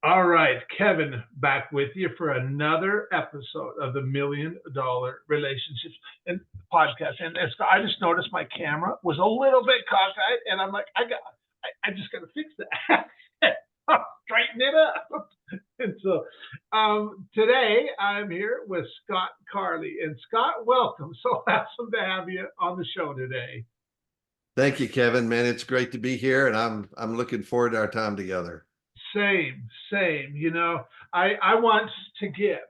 All right, Kevin, back with you for another episode of the $1 Million Relationships and Podcast. And I just noticed my camera was a little bit cockeyed, and I'm like, I just got to fix that, straighten it up. And so today I'm here with Scott Carley, and Scott, welcome. So awesome to have you on the show today. Thank you, Kevin. Man, it's great to be here, and I'm looking forward to our time together. Same. I want to give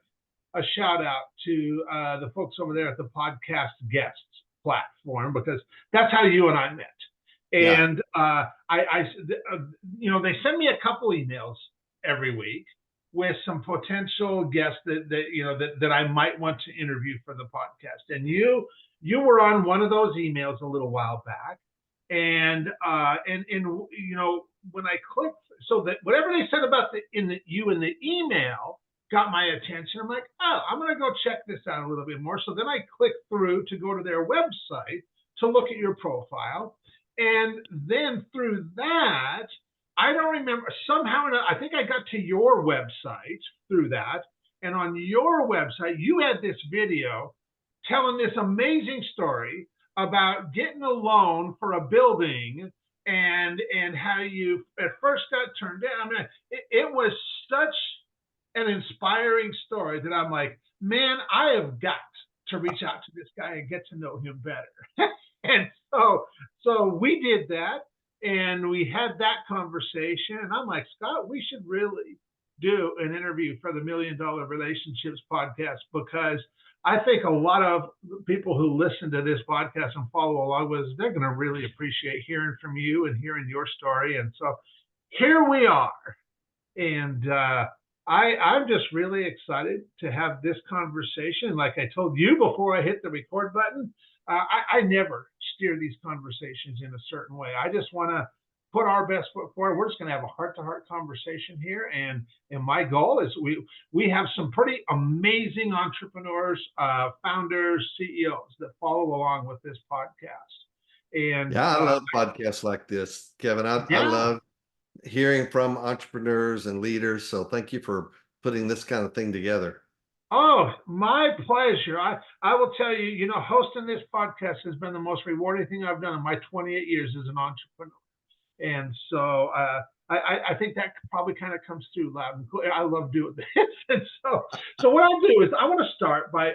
a shout out to the folks over there at the podcast guests platform, because that's how you and I met. Yeah. And they send me a couple emails every week with some potential guests that I might want to interview for the podcast. And you were on one of those emails a little while back, and when I clicked, so that whatever they said about you in the email got my attention. I'm like, oh, I'm going to go check this out a little bit more. So then I clicked through to go to their website to look at your profile. And then through that, I don't remember, somehow, I think I got to your website through that. And on your website, you had this video telling this amazing story about getting a loan for a building and how you at first got turned down. I mean, it was such an inspiring story that I'm like, man, I have got to reach out to this guy and get to know him better. And so we did that, and we had that conversation, and I'm like, Scott, we should really do an interview for the $1 Million Relationships podcast, because I think a lot of people who listen to this podcast and follow along with us, they're going to really appreciate hearing from you and hearing your story. And so here we are. And I'm just really excited to have this conversation. Like I told you before I hit the record button, I never steer these conversations in a certain way. I just want to put our best foot forward. We're just going to have a heart-to-heart conversation here, and my goal is we have some pretty amazing entrepreneurs, founders, CEOs that follow along with this podcast. And yeah, I love podcasts like this, Kevin. I love hearing from entrepreneurs and leaders. So thank you for putting this kind of thing together. Oh, my pleasure. I will tell you, hosting this podcast has been the most rewarding thing I've done in my 28 years as an entrepreneur. And so I think that probably kind of comes through loud and clear. I love doing this. And so what I'll do is I want to start by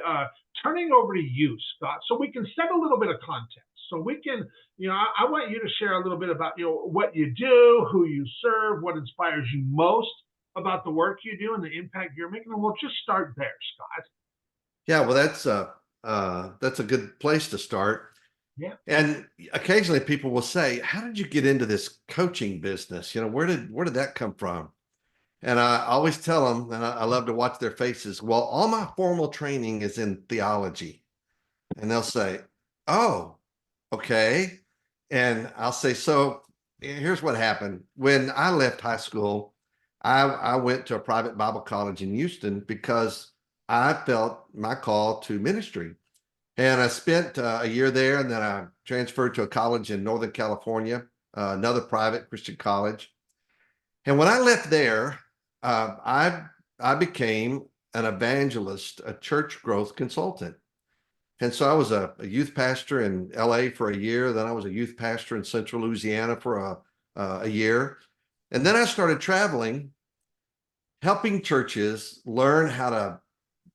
turning over to you, Scott, so we can set a little bit of context. So we can, I want you to share a little bit about, what you do, who you serve, what inspires you most about the work you do and the impact you're making. And we'll just start there, Scott. Yeah, well, that's a good place to start. Yeah. And occasionally people will say, how did you get into this coaching business? Where did that come from? And I always tell them, and I love to watch their faces, well, all my formal training is in theology. And they'll say, oh, okay. And I'll say, so here's what happened. When I left high school, I went to a private Bible college in Houston because I felt my call to ministry. And I spent a year there, and then I transferred to a college in Northern California, another private Christian college. And when I left there, I became an evangelist, a church growth consultant. And so I was a youth pastor in LA for a year. Then I was a youth pastor in Central Louisiana for a year. And then I started traveling, helping churches learn how to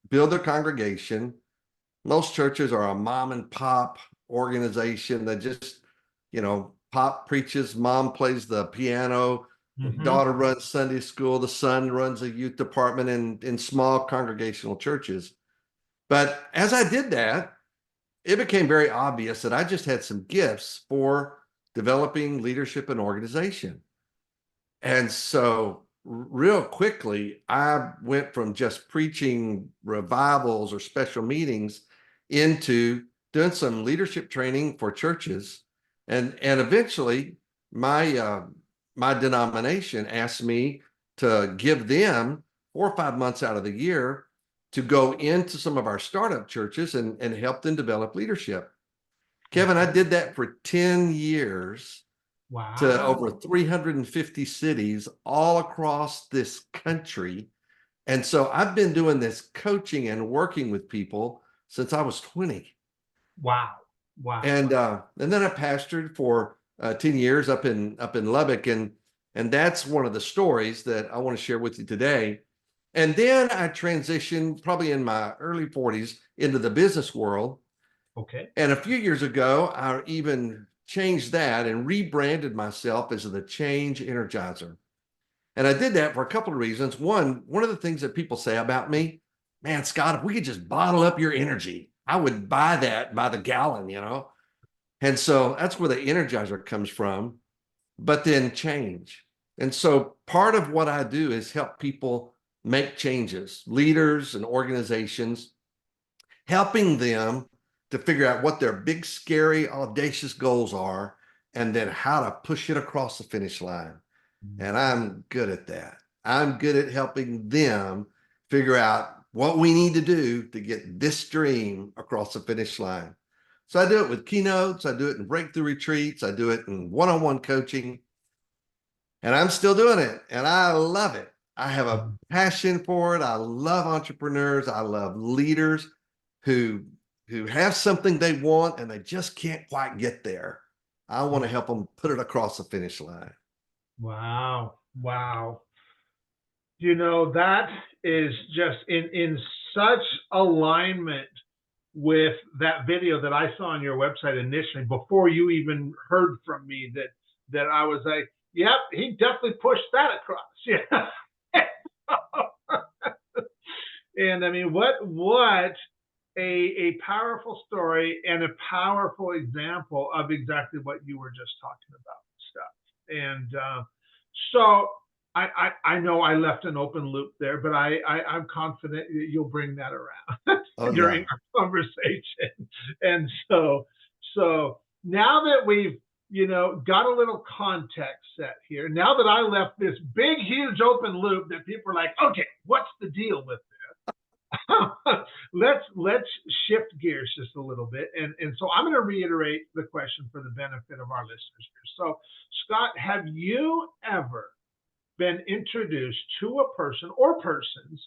build their congregation. Most churches are a mom and pop organization that just, pop preaches, mom plays the piano, daughter runs Sunday school, the son runs a youth department in small congregational churches. But as I did that, it became very obvious that I just had some gifts for developing leadership and organization. And so real quickly, I went from just preaching revivals or special meetings into doing some leadership training for churches. And eventually my denomination asked me to give them 4 or 5 months out of the year to go into some of our startup churches and help them develop leadership. Kevin, I did that for 10 years. to over Wow. 350 cities all across this country. And so I've been doing this coaching and working with people since I was 20. Wow. Wow. And then I pastored for 10 years up in Lubbock, and that's one of the stories that I want to share with you today. And then I transitioned probably in my early 40s into the business world. Okay. And a few years ago, I even changed that and rebranded myself as the Change Energizer. And I did that for a couple of reasons. One of the things that people say about me, man, Scott, if we could just bottle up your energy, I would buy that by the gallon, you know? And so that's where the Energizer comes from, but then change. And so part of what I do is help people make changes, leaders and organizations, helping them to figure out what their big, scary, audacious goals are, and then how to push it across the finish line. And I'm good at that. I'm good at helping them figure out what we need to do to get this dream across the finish line. So I do it with keynotes, I do it in breakthrough retreats, I do it in one-on-one coaching, and I'm still doing it, and I love it. I have a passion for it. I love entrepreneurs. I love leaders who have something they want and they just can't quite get there. I want to help them put it across the finish line. Wow. Wow. That is just in such alignment with that video that I saw on your website initially, before you even heard from me, that I was like, yep, he definitely pushed that across. Yeah. And I mean, what a powerful story and a powerful example of exactly what you were just talking about stuff. And so I know I left an open loop there, but I'm confident you'll bring that around Oh during yeah. our conversation. And so now that we've got a little context set here, now that I left this big, huge open loop that people are like, okay, what's the deal with let's shift gears just a little bit, and so I'm going to reiterate the question for the benefit of our listeners here. So, Scott, have you ever been introduced to a person or persons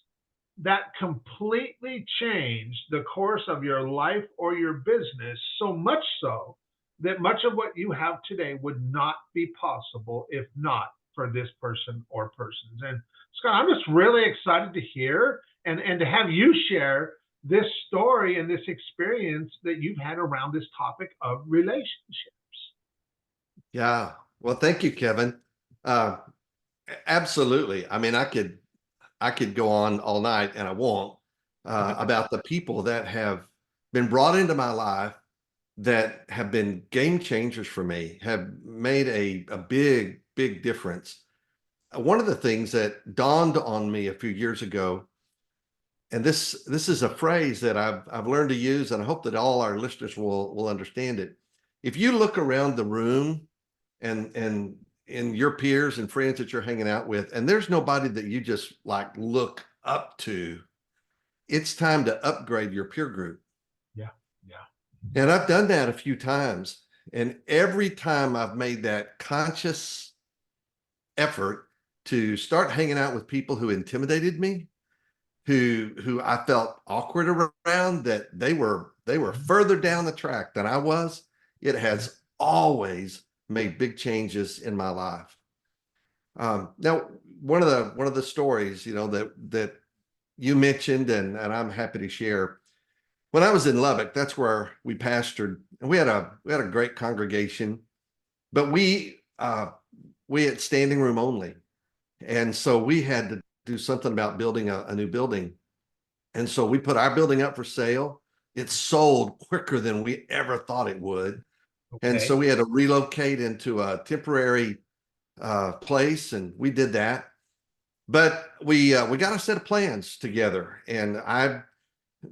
that completely changed the course of your life or your business, so much so that much of what you have today would not be possible if not for this person or persons? And Scott, I'm just really excited to hear and to have you share this story and this experience that you've had around this topic of relationships. Yeah. Well, thank you, Kevin. Uh, Absolutely. I mean, I could go on all night, and I won't, about the people that have been brought into my life that have been game changers for me, have made a big, big difference. One of the things that dawned on me a few years ago, and this is a phrase that I've learned to use, and I hope that all our listeners will understand it. If you look around the room and your peers and friends that you're hanging out with, and there's nobody that you just like look up to, it's time to upgrade your peer group. Yeah, yeah. And I've done that a few times. And every time I've made that conscious effort to start hanging out with people who intimidated me, who I felt awkward around, that they were further down the track than I was, it has always made big changes in my life. Now, one of the stories, that you mentioned, and I'm happy to share. When I was in Lubbock, that's where we pastored, and we had a great congregation, but we had standing room only, and so we had to do something about building a new building, and so we put our building up for sale. It sold quicker than we ever thought it would, and so Okay. we had to relocate into a temporary place, and we did that. But we got a set of plans together, and I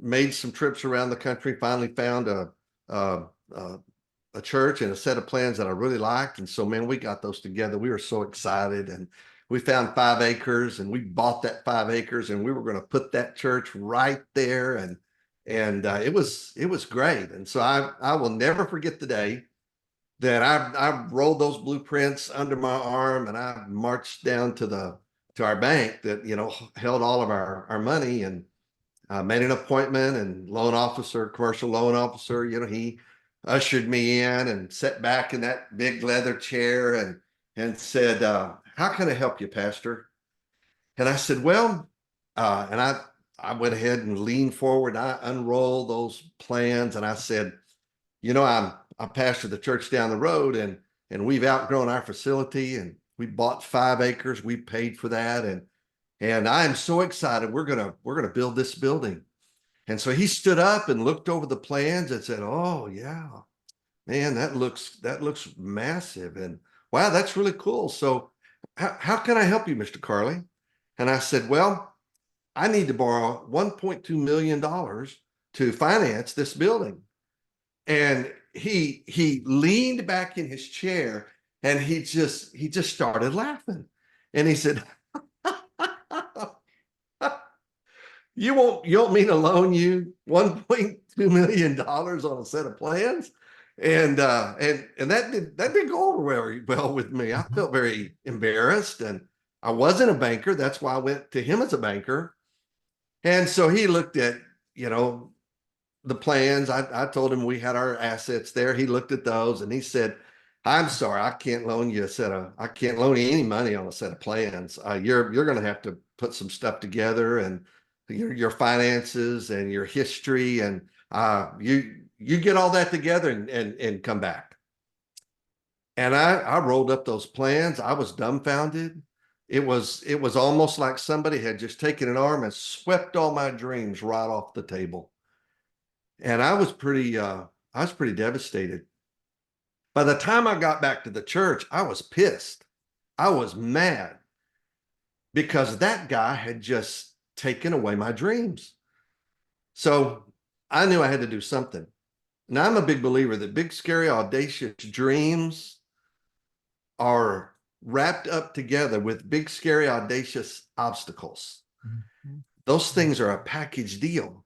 made some trips around the country. Finally, found a, a church and a set of plans that I really liked, and so man, we got those together. We were so excited, and we found 5 acres, and we bought that 5 acres, and we were going to put that church right there, and it was great. And so I will never forget the day that I rolled those blueprints under my arm and I marched down to our bank that, held all of our money, and made an appointment, and commercial loan officer, he ushered me in and sat back in that big leather chair and said, how can I help you, Pastor? And I said, well, and I went ahead and leaned forward. And I unrolled those plans and I said, I pastor the church down the road, and we've outgrown our facility, and we bought 5 acres. We paid for that. And I am so excited. We're gonna build this building. And so he stood up and looked over the plans and said, oh yeah, man, that looks massive. And wow, that's really cool. So how can I help you, Mr. Carley? And I said, well, I need to borrow $1.2 million to finance this building. And he leaned back in his chair and he just started laughing. And he said, you want me to loan you $1.2 million on a set of plans? And that didn't go over very well with me. I felt very embarrassed, and I wasn't a banker. That's why I went to him as a banker. And so he looked at, the plans. I told him we had our assets there. He looked at those and he said, I'm sorry, I can't loan you any money on a set of plans. You're going to have to put some stuff together, and your finances and your history, and you get all that together and come back. And I rolled up those plans. I was dumbfounded. It was almost like somebody had just taken an arm and swept all my dreams right off the table. And I was pretty devastated. By the time I got back to the church, I was pissed. I was mad because that guy had just taken away my dreams. So I knew I had to do something. Now, I'm a big believer that big, scary, audacious dreams are wrapped up together with big, scary, audacious obstacles. Mm-hmm. Those things are a package deal.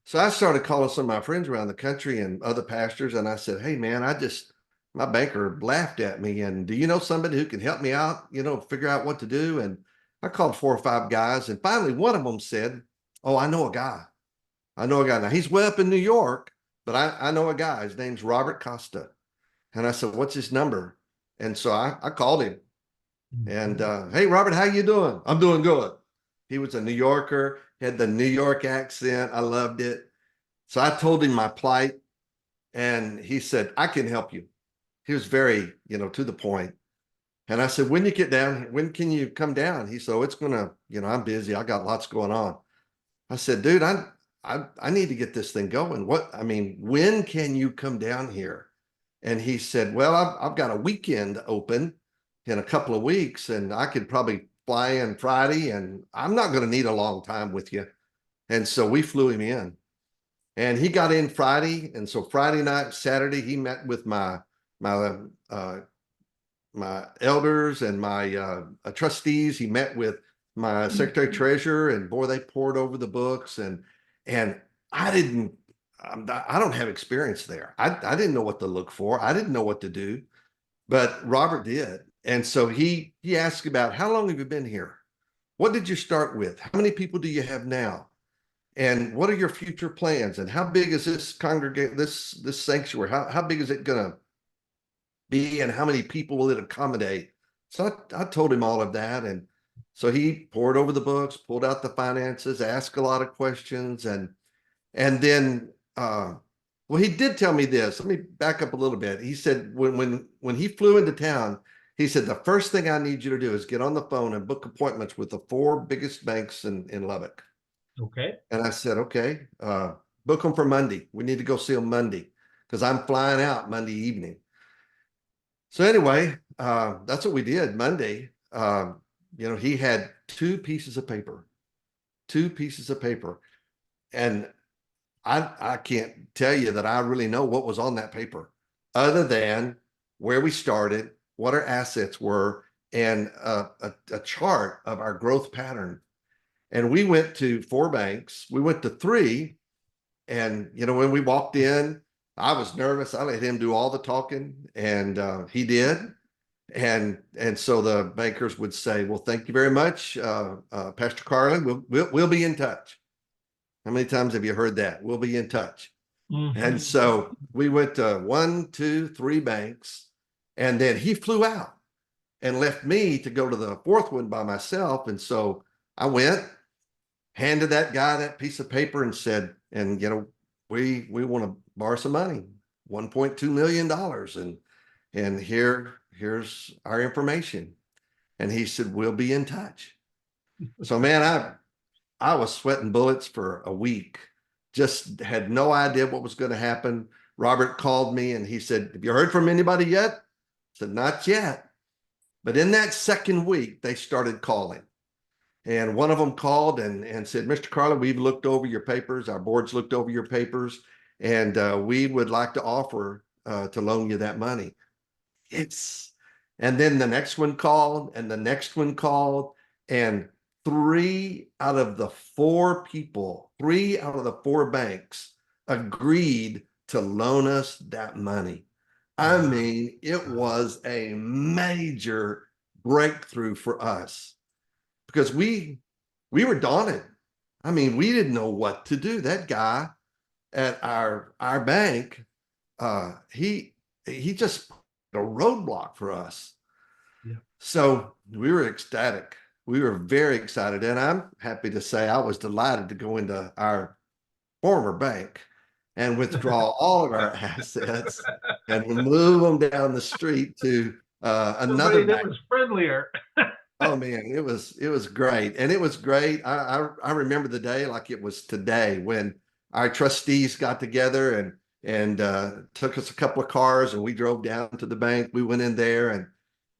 So I started calling some of my friends around the country and other pastors, and I said, hey, man, my banker laughed at me, and do you know somebody who can help me out, figure out what to do? And I called 4 or 5 guys, and finally one of them said, oh, I know a guy. Now, he's way up in New York, but I know a guy. His name's Robert Costa. And I said, what's his number? And so I called him. And hey, Robert, how you doing? I'm doing good. He was a New Yorker, had the New York accent. I loved it. So I told him my plight, and he said, I can help you. He was very, to the point. And I said, when can you come down? He said, oh, it's gonna, I'm busy. I got lots going on. I said, dude, I need to get this thing going. When can you come down here? And he said, well, I've got a weekend open in a couple of weeks, and I could probably fly in Friday, and I'm not going to need a long time with you. And so we flew him in, and he got in Friday. And so Friday night, Saturday, he met with my elders and my trustees. He met with my secretary treasurer, and boy, they poured over the books, and I don't have experience there. I didn't know what to look for. I didn't know what to do, but Robert did. And so he asked about, how long have you been here? What did you start with? How many people do you have now? And what are your future plans? And how big is this this sanctuary? How big is it going to be? And how many people will it accommodate? So I told him all of that. And so he poured over the books, pulled out the finances, asked a lot of questions. And then, well, he did tell me this. Let me back up a little bit. He said, when he flew into town, he said, the first thing I need you to do is get on the phone and book appointments with the 4 biggest banks in Lubbock. Okay. And I said, okay, book them for Monday. We need to go see them Monday because I'm flying out Monday evening. So anyway, that's what we did Monday. He had 2 pieces of paper. And I can't tell you that I really know what was on that paper other than where we started, what our assets were, and a chart of our growth pattern. And we went to 4 banks. We went to 3. And, when we walked in, I was nervous. I let him do all the talking, and he did. And so the bankers would say, "Well, thank you very much, Pastor Carlin. We'll be in touch." How many times have you heard that? We'll be in touch. And Mhm. so we went to 1, 2, 3 banks, and then he flew out and left me to go to the fourth one by myself. And so I went, handed that guy that piece of paper and said, and we want to borrow some money, $1.2 million. And here's our information. And he said, we'll be in touch. So man, I was sweating bullets for a week, just had no idea what was going to happen. Robert called me and he said, have you heard from anybody yet? I said, not yet. But in that second week, they started calling. And one of them called and said, Mr. Carley, we've looked over your papers. Our board's looked over your papers, and we would like to offer to loan you that money. And then the next one called, and the next one called, and 3 out of the 4 banks agreed to loan us that money. I Wow. mean, it was a major breakthrough for us because we were daunted. I mean, we didn't know what to do. That guy at our bank, he just put a roadblock for us. Yeah. So we were ecstatic. We were very excited, and I'm happy to say I was delighted to go into our former bank and withdraw all of our assets and move them down the street to another Somebody that bank. was friendlier. Oh man, it was great, and it was great. I remember the day like it was today when our trustees got together and took us a couple of cars and we drove down to the bank. We went in there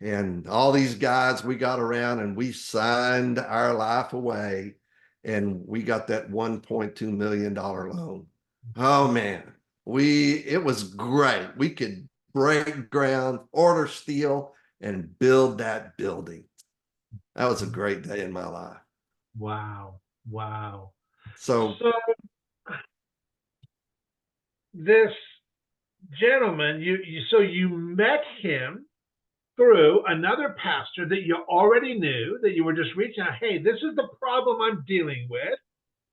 and all these guys we got around and we signed our life away, and we got that $1.2 million loan. Oh man, it was great. We could break ground, order steel, and build that building. That was a great day in my life. Wow. Wow. So So this gentleman, so you met him through another pastor that you already knew, that you were just reaching out, hey, this is the problem I'm dealing with.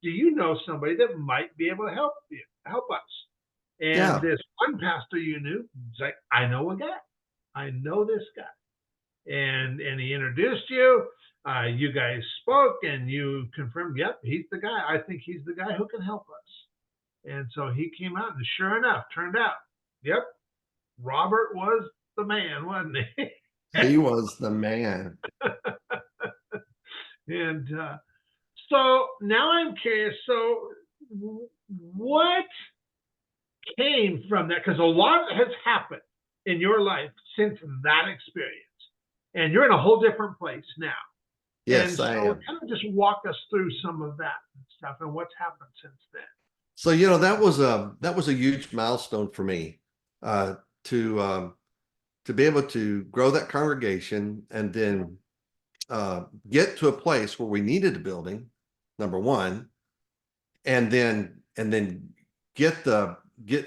Do you know somebody that might be able to help us? And yeah, this one pastor you knew, he's like, I know a guy. I know this guy. And he introduced you. You guys spoke and you confirmed, yep, he's the guy. I think he's the guy who can help us. And so he came out, and sure enough, turned out, yep, Robert was the man, wasn't he? he was the man. And so now I'm curious. So, what came from that? Because a lot has happened in your life since that experience, and you're in a whole different place now. And Yes, I so, am. kind of just walk us through some of that stuff and what's happened since then. So that was a huge milestone for me, uh, to to be able to grow that congregation and then get to a place where we needed a building, number one, and then get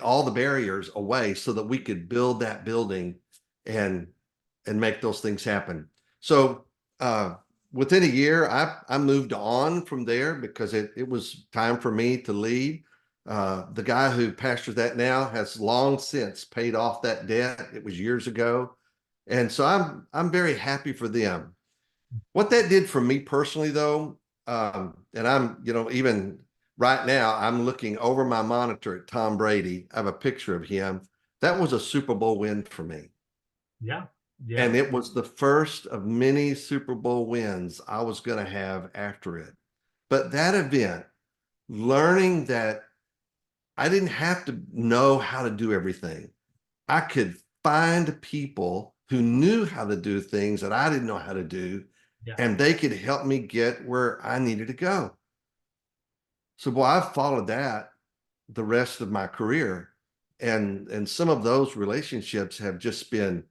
all the barriers away so that we could build that building and make those things happen. So uh, within a year, I moved on from there because it was time for me to leave. The guy who pastors that now has long since paid off that debt. It was years ago, and so I'm very happy for them. What that did for me personally, though, and I'm, even right now, I'm looking over my monitor at Tom Brady. I have a picture of him. That was a Super Bowl win for me. Yeah, And yeah, it was the first of many Super Bowl wins I was going to have after it. But that event, learning that I didn't have to know how to do everything, I could find people who knew how to do things that I didn't know how to do, yeah. and they could help me get where I needed to go. So, boy, I've followed that the rest of my career, and some of those relationships have just been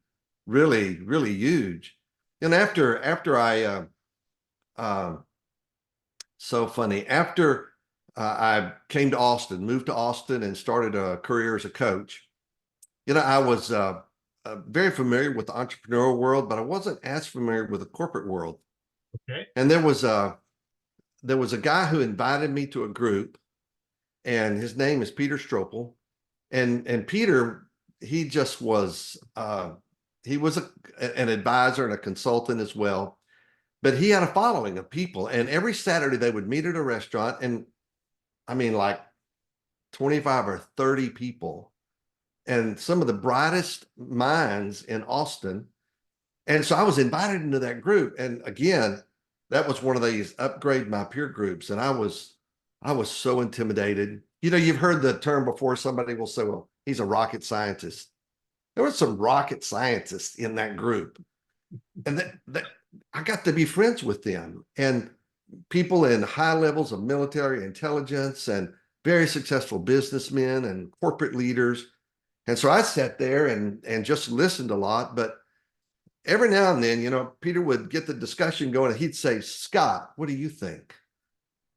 really, really huge. And after I, um, so funny, after I came to Austin, moved to Austin, and started a career as a coach. I was very familiar with the entrepreneurial world, but I wasn't as familiar with the corporate world. Okay. And there was a guy who invited me to a group, and his name is Peter Stropel. And Peter, he just was he was an advisor and a consultant as well. But he had a following of people, and every Saturday they would meet at a restaurant, and I mean, like 25 or 30 people, and some of the brightest minds in Austin. And so I was invited into that group. And again, that was one of these upgrade my peer groups. And I was so intimidated. You've heard the term before, somebody will say, well, he's a rocket scientist. There were some rocket scientists in that group. And that I got to be friends with them, and people in high levels of military intelligence and very successful businessmen and corporate leaders. And so I sat there and just listened a lot. But every now and then, Peter would get the discussion going, and he'd say, Scott, what do you think?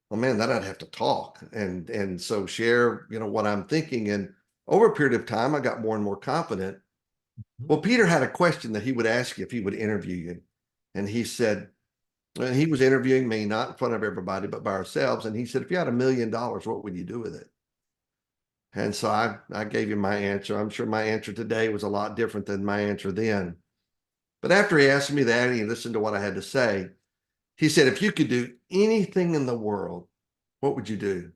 Well, man, then I'd have to talk and so share, what I'm thinking. And over a period of time, I got more and more confident. Well, Peter had a question that he would ask you if he would interview you. And he said, and he was interviewing me, not in front of everybody, but by ourselves. And he said, if you had $1 million, what would you do with it? And so I gave him my answer. I'm sure my answer today was a lot different than my answer then. But after he asked me that and he listened to what I had to say, he said, if you could do anything in the world, what would you do?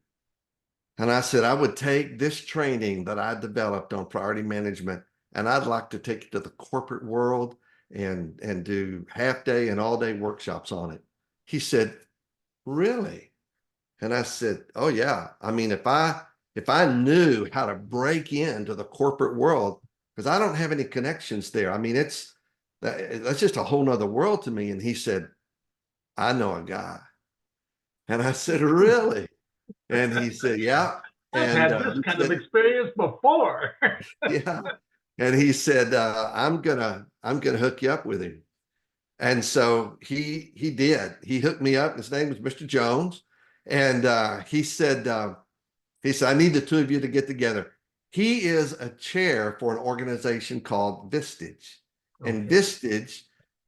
And I said, I would take this training that I developed on priority management, and I'd like to take it to the corporate world and do half day and all day workshops on it. He said, really? And I said, oh yeah. I mean, if I knew how to break into the corporate world, because I don't have any connections there. I mean, that's just a whole nother world to me. And he said, I know a guy. And I said, really? And he said, yeah. I've And had this kind of experience before. yeah. And he said, I'm gonna hook you up with him. And so he did. He hooked me up. His name was Mr. Jones. And he said, I need the two of you to get together. He is a chair for an organization called Vistage. And Vistage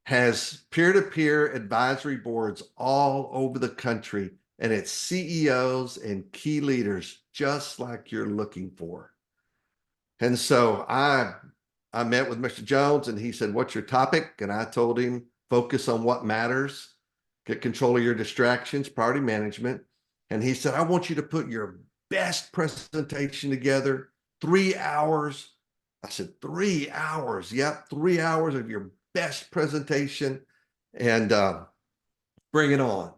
has peer-to-peer advisory boards all over the country, and it's CEOs and key leaders just like you're looking for. And so I met with Mr. Jones, and he said, what's your topic? And I told him, focus on what matters, get control of your distractions, priority management. And he said, I want you to put your best presentation together, 3 hours. I said, 3 hours? Yep, 3 hours of your best presentation, and bring it on.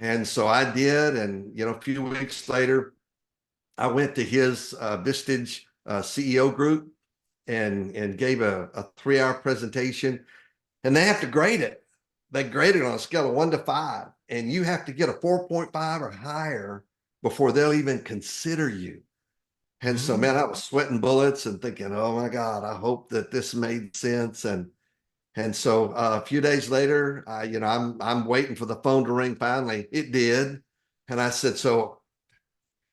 And so I did. And, a few weeks later, I went to his Vistage CEO group and gave a 3 hour presentation, and they have to grade it. They grade it on a scale of 1 to 5, and you have to get a 4.5 or higher before they'll even consider you. And so, man, I was sweating bullets and thinking, oh my God, I hope that this made sense. And so a few days later, I'm waiting for the phone to ring. Finally, it did. And I said, so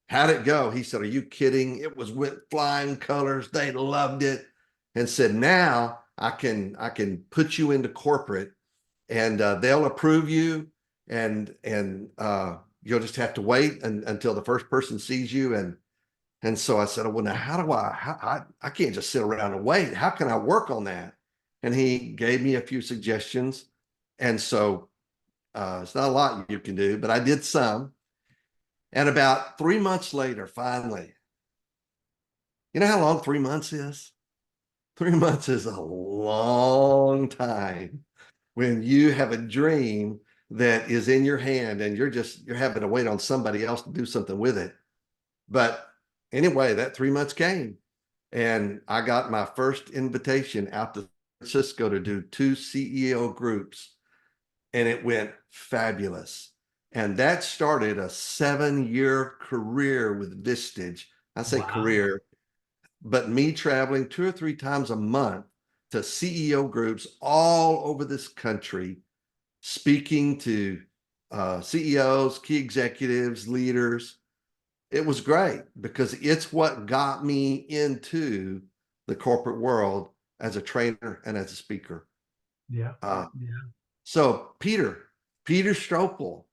how'd it go? He said, are you kidding? It was with flying colors. They loved it. And said, now I can put you into corporate, and they'll approve you, and you'll just have to wait until the first person sees you. And so I said, well, now how do I can't just sit around and wait. How can I work on that? And he gave me a few suggestions. And so it's not a lot you can do, but I did some. And about 3 months later, finally, you know how long 3 months is? 3 months is a long time when you have a dream that is in your hand and you're having to wait on somebody else to do something with it. But anyway, that 3 months came, and I got my first invitation out to San Francisco to do 2 CEO groups, and it went fabulous. And that started a 7-year career with Vistage. I say career, but me traveling 2 or 3 times a month to CEO groups all over this country, speaking to CEOs, key executives, leaders. it was great because it's what got me into the corporate world as a trainer and as a speaker. Yeah. Uh, Yeah. so Peter Stropel,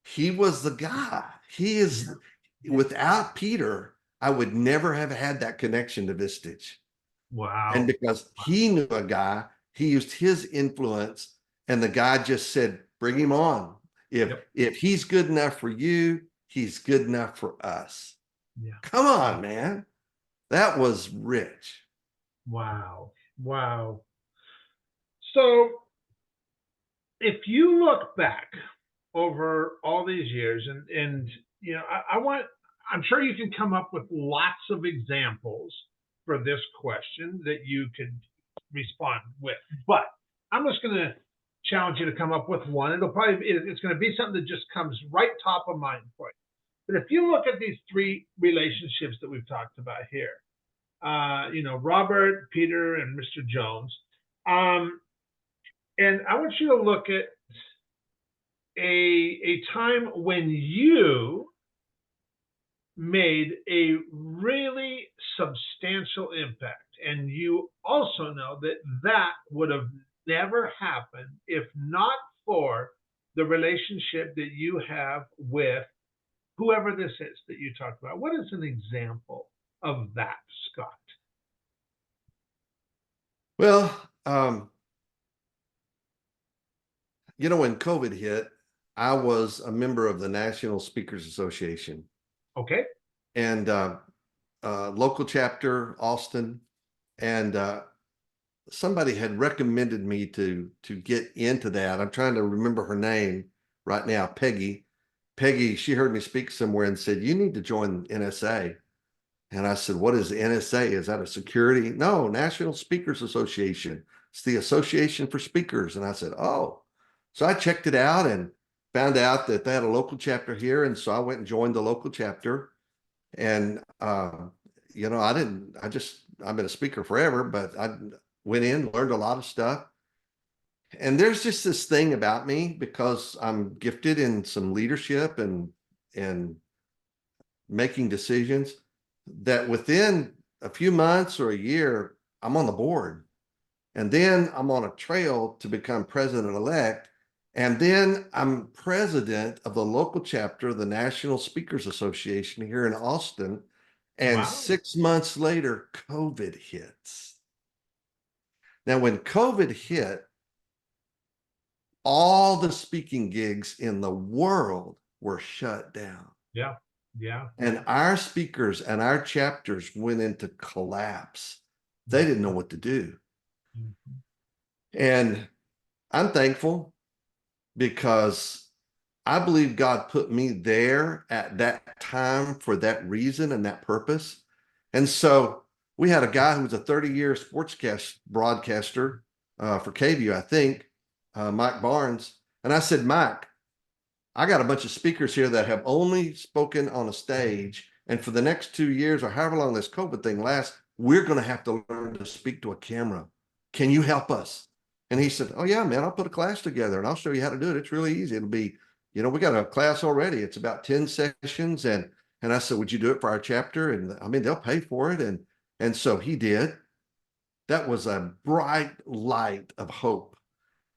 he was the guy. He is, without Peter, I would never have had that connection to Vistage. And Wow. because he knew a guy, he used his influence, and the guy just said, bring him on. Yep. If he's good enough for you, he's good enough for us. Yeah. Come Yeah. on, man. That was rich. Wow. Wow. So if you look back over all these years and I want, I'm sure you can come up with lots of examples for this question that you could respond with, but I'm just going to challenge you to come up with one. It's going to be something that just comes right top of mind for you. But if you look at these three relationships that we've talked about here, Robert, Peter, and Mr. Jones, um, and I want you to look at a time when you made a really substantial impact, and you also know that that would have never happened if not for the relationship that you have with whoever this is that you talked about. What is an example of that, Scott? Well, when COVID hit, I was a member of the National Speakers Association Okay. and local chapter, Austin. And somebody had recommended me to get into that. I'm trying to remember her name right now, Peggy. Peggy, she heard me speak somewhere and said, you need to join NSA. And I said, what is the NSA? Is that a security? No, National Speakers Association. It's the Association for Speakers. And I said, oh. So I checked it out and found out that they had a local chapter here. And so I went and joined the local chapter. And, I've been a speaker forever, but I went in, learned a lot of stuff. And there's just this thing about me because I'm gifted in some leadership and making decisions that within a few months or a year, I'm on the board. And then I'm on a trail to become president-elect. And then I'm president of the local chapter of the National Speakers Association here in Austin. And Wow. 6 months later, COVID hits. Now, when COVID hit, all the speaking gigs in the world were shut down. Yeah. Yeah. And our speakers and our chapters went into collapse. They didn't know what to do. Mhm. And I'm thankful because I believe God put me there at that time for that reason and that purpose. And so we had a guy who was a 30-year sportscast broadcaster for KVU, I think, Mike Barnes. And I said, Mike, I got a bunch of speakers here that have only spoken on a stage. And for the next 2 years or however long this COVID thing lasts, we're going to have to learn to speak to a camera. Can you help us? And he said, oh, yeah, man, I'll put a class together and I'll show you how to do it. It's really easy. It'll be, we got a class already. It's about 10 sessions. And I said, would you do it for our chapter? And I mean, they'll pay for it. And so he did. That was a bright light of hope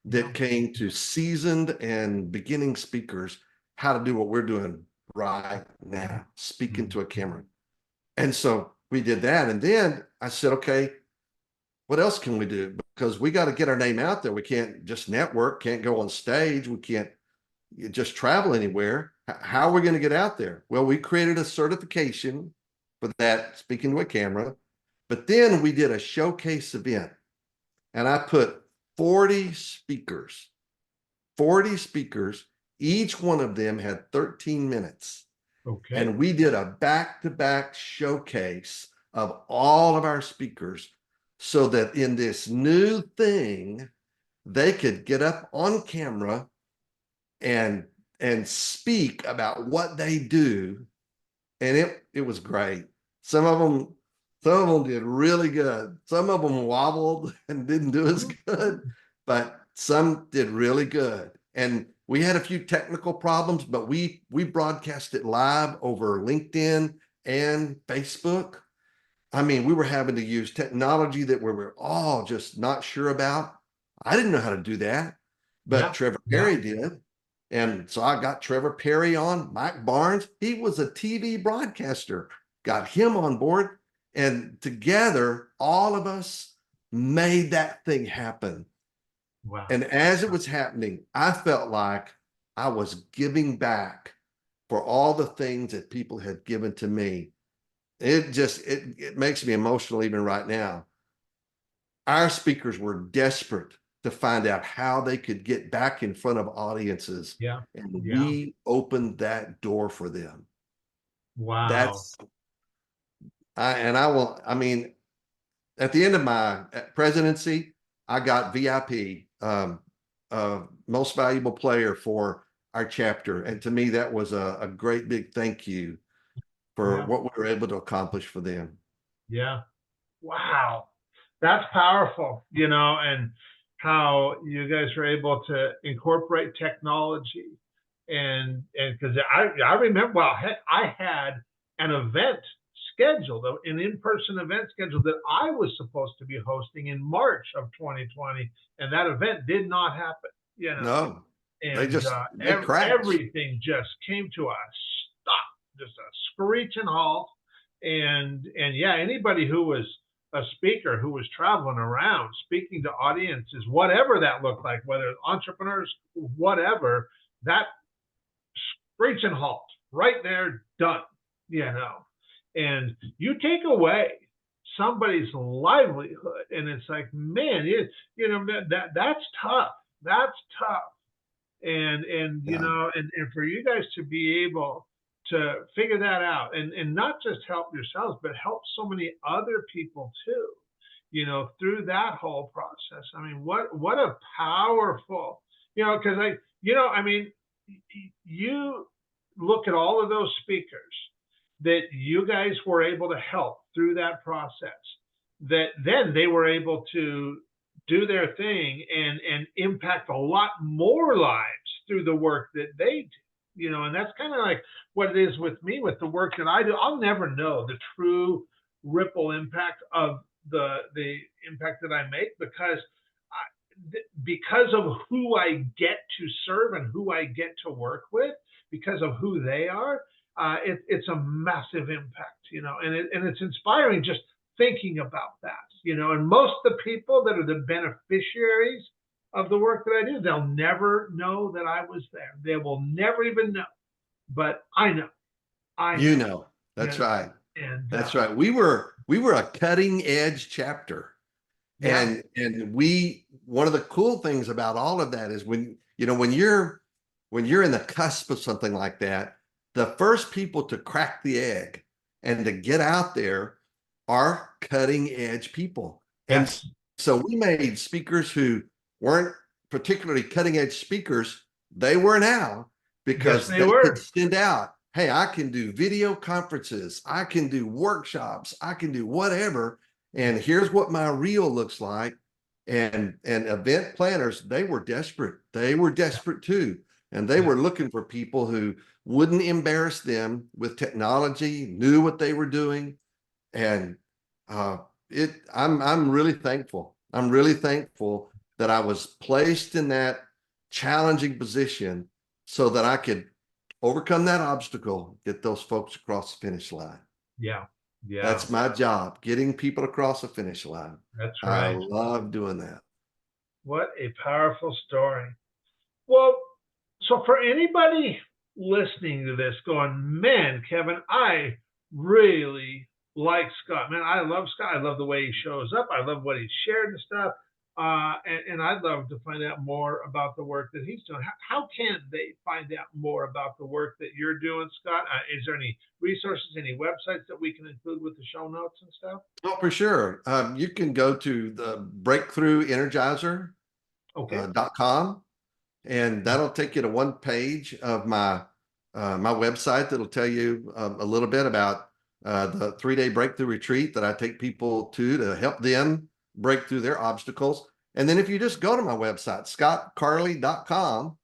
that came to seasoned and beginning speakers how to do what we're doing right now, speaking to a camera. And so we did that. And then I said, okay, what else can we do? Because we got to get our name out there. We can't just network, can't go on stage. We can't just travel anywhere. How are we going to get out there? Well, we created a certification for that, speaking to a camera. But then we did a showcase event. And I put 40 speakers, each one of them had 13 minutes. Okay. And we did a back-to-back showcase of all of our speakers so that in this new thing, they could get up on camera and speak about what they do. And it was great. Some of them did really good. Some of them wobbled and didn't do as good, but some did really good. and we had a few technical problems, but we broadcast it live over LinkedIn and Facebook. I mean, we were having to use technology that we were all just not sure about. I didn't know how to do that, but Yeah. Trevor Yeah. Perry did. And so I got Trevor Perry on, Mike Barnes. He was a TV broadcaster, got him on board. And together, all of us made that thing happen. Wow. And as it was happening, I felt like I was giving back for all the things that people had given to me. It makes me emotional even right now. Our speakers were desperate to find out how they could get back in front of audiences. Yeah. And Yeah. we opened that door for them. Wow. That's I mean, at the end of my presidency, I got VIP, most valuable player for our chapter. And to me, that was a great big thank you for Yeah. what we were able to accomplish for them. Yeah. Wow. That's powerful, and how you guys were able to incorporate technology and because I remember, well, heck, I had an event scheduled, an in-person event scheduled that I was supposed to be hosting in March of 2020, and that event did not happen, No, and they crashed. everything just came to a stop, just a screeching halt. And yeah, anybody who was a speaker who was traveling around speaking to audiences, whatever that looked like, whether entrepreneurs, whatever, that screeching halt right there, done, and you take away somebody's livelihood, and it's like, man, that's tough. That's tough. And Yeah. and for you guys to be able to figure that out, and not just help yourselves, but help so many other people too, through that whole process. I mean, what a powerful, because I mean, you look at all of those speakers that you guys were able to help through that process, that then they were able to do their thing and impact a lot more lives through the work that they do. And that's kind of like what it is with me, with the work that I do. I'll never know the true ripple impact of the impact that I make, because of who I get to serve and who I get to work with, because of who they are. It's a massive impact, and it's inspiring just thinking about that, and most of the people that are the beneficiaries of the work that I do, they'll never know that I was there. They will never even know, but I know. You know, that's you know, right. and That's right. We were a cutting edge chapter. yeah, And one of the cool things about all of that is when you're in the cusp of something like that, the first people to crack the egg and to get out there are cutting edge people. And yes, so we made speakers who weren't particularly cutting edge speakers, they were now, yes, because they they could were. send out, hey, I can do video conferences, I can do workshops, I can do whatever. And here's what my reel looks like. And event planners, they were desperate. They were desperate too. And they Yeah, were looking for people who wouldn't embarrass them with technology, knew what they were doing. And uh, I'm really thankful. I'm really thankful that I was placed in that challenging position so that I could overcome that obstacle, get those folks across the finish line. yeah, yeah. That's my job, getting people across the finish line. That's I right. love doing that. What a powerful story. Well, so for anybody listening to this going, man, Kevin, I really like Scott. Man, I love Scott. I love the way he shows up. I love what he shared and stuff. And I'd love to find out more about the work that he's doing. How can they find out more about the work that you're doing, Scott? Is there any resources, any websites that we can include with the show notes and stuff? Oh, for sure. You can go to the Okay. breakthroughenergizer.com, and that'll take you to one page of my website that'll tell you a little bit about the 3-day breakthrough retreat that I take people to help them break through their obstacles. And then if you just go to my website, scottcarley.com,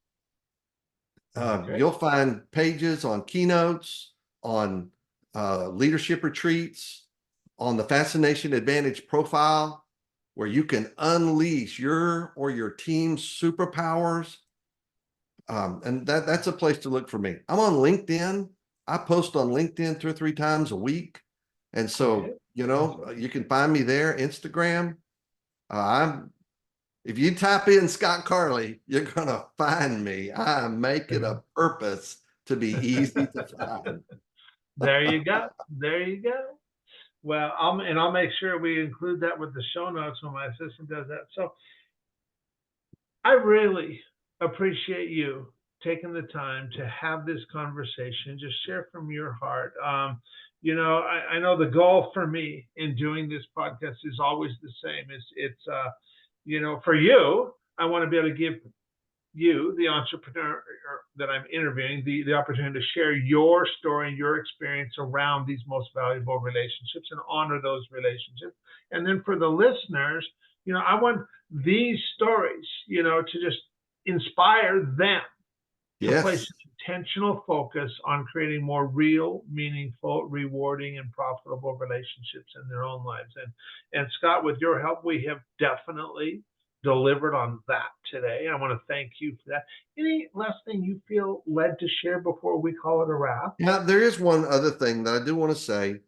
Okay. You'll find pages on keynotes, on leadership retreats, on the Fascination Advantage profile, where you can unleash your or your team's superpowers. And that's a place to look for me. I'm on LinkedIn. I post on LinkedIn 2 or 3 times a week. And Okay. so, you can find me there. Instagram. I'm If you type in Scott Carley, you're gonna find me. I make it a purpose to be easy to find. There you go. There you go. Well, I'll make sure we include that with the show notes when my assistant does that. So I really appreciate you taking the time to have this conversation, just share from your heart. I know the goal for me in doing this podcast is always the same. For you, I want to be able to give you, the entrepreneur that I'm interviewing, the opportunity to share your story and your experience around these most valuable relationships and honor those relationships. And then for the listeners, I want these stories, to just inspire them to place Yes. intentional focus on creating more real, meaningful, rewarding, and profitable relationships in their own lives. And Scott, with your help, we have definitely delivered on that today. I want to thank you for that. Any last thing you feel led to share before we call it a wrap? Yeah, there is one other thing that I do want to say.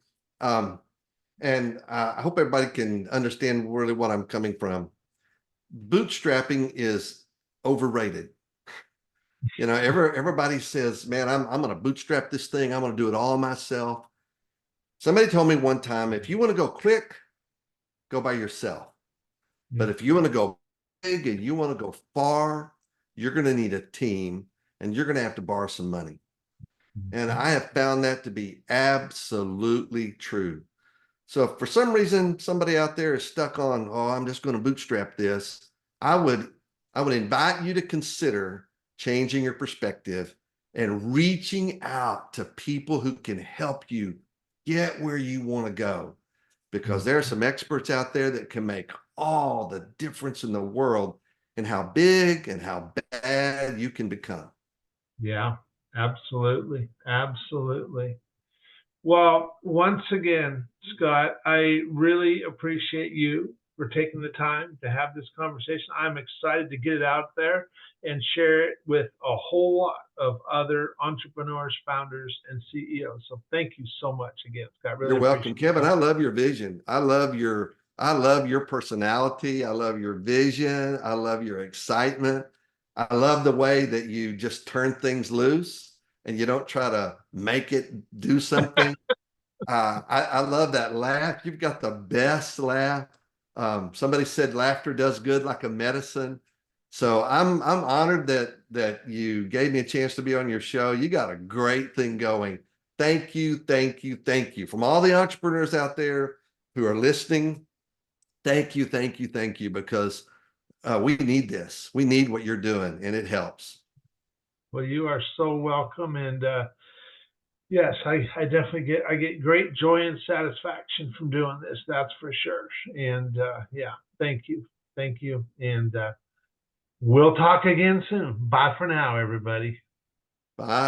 And I hope everybody can understand really what I'm coming from. Bootstrapping is overrated. Everybody says, man, I'm going to bootstrap this thing. I'm going to do it all myself. Somebody told me one time, if you want to go quick, go by yourself. But if you want to go big and you want to go far, you're going to need a team and you're going to have to borrow some money. And I have found that to be absolutely true. So if for some reason somebody out there is stuck on, oh, I'm just going to bootstrap this, I would invite you to consider changing your perspective and reaching out to people who can help you get where you want to go. Because there are some experts out there that can make all the difference in the world in how big and how bad you can become. Yeah, absolutely. Absolutely. Well, once again, Scott, I really appreciate you for taking the time to have this conversation. I'm excited to get it out there and share it with a whole lot of other entrepreneurs, founders, and CEOs. So thank you so much again, Scott. You're Really welcome, appreciate Kevin. it. I love your vision. I love your personality. I love your vision. I love your excitement. I love the way that you just turn things loose and you don't try to make it do something. I love that laugh. You've got the best laugh. Somebody said laughter does good like a medicine. So I'm honored that you gave me a chance to be on your show. You got a great thing going. Thank you, thank you, thank you. From all the entrepreneurs out there who are listening, thank you, thank you, thank you, because we need this. We need what you're doing, and it helps. Well, you are so welcome. And yes, I definitely get great joy and satisfaction from doing this. That's for sure. And yeah, thank you. Thank you. And we'll talk again soon. Bye for now, everybody. Bye.